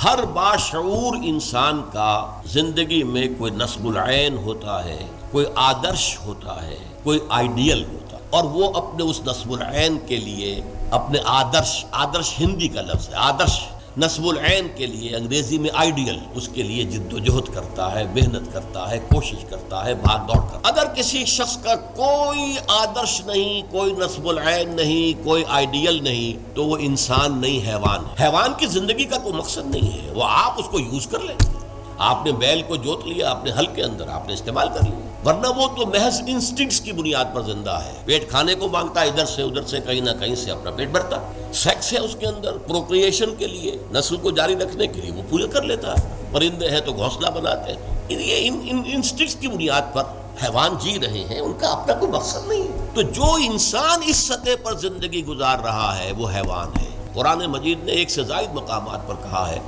ہر باشعور انسان کا زندگی میں کوئی نصب العین ہوتا ہے، کوئی آدرش ہوتا ہے، کوئی آئیڈیل ہوتا ہے، اور وہ اپنے اس نصب العین کے لیے اپنے آدرش ہندی کا لفظ ہے، آدرش نصب العین کے لیے انگریزی میں آئیڈیل، اس کے لیے جد و جہد کرتا ہے، محنت کرتا ہے، کوشش کرتا ہے، بھاگ دوڑ کرتا ہے۔ اگر کسی شخص کا کوئی آدرش نہیں، کوئی نصب العین نہیں، کوئی آئیڈیل نہیں، تو وہ انسان نہیں، حیوان ہے۔ حیوان کی زندگی کا کوئی مقصد نہیں ہے، وہ آپ اس کو یوز کر لیں۔ آپ نے بیل کو جوت لیا، اپنے حل کے اندر آپ نے استعمال کر لیا، ورنہ وہ تو محض انسٹنکٹس کی بنیاد پر زندہ ہے۔ پیٹ کھانے کو مانگتا ہے، ادھر سے کہیں نہ کہیں سے اپنا پیٹ بھرتا ہے۔ سیکس ہے اس کے اندر، پروکریشن کے لیے، نسل کو جاری رکھنے کے لیے وہ پورے کر لیتا ہے۔ پرندے ہیں تو گھونسلہ بناتے ہیں۔ یہ ان انسٹنکٹس کی بنیاد پر حیوان جی رہے ہیں، ان کا اپنا کوئی مقصد نہیں ہے۔ تو جو انسان اس سطح پر زندگی گزار رہا ہے وہ حیوان ہے۔ قرآن مجید نے ایک سے زائد مقامات پر کہا ہے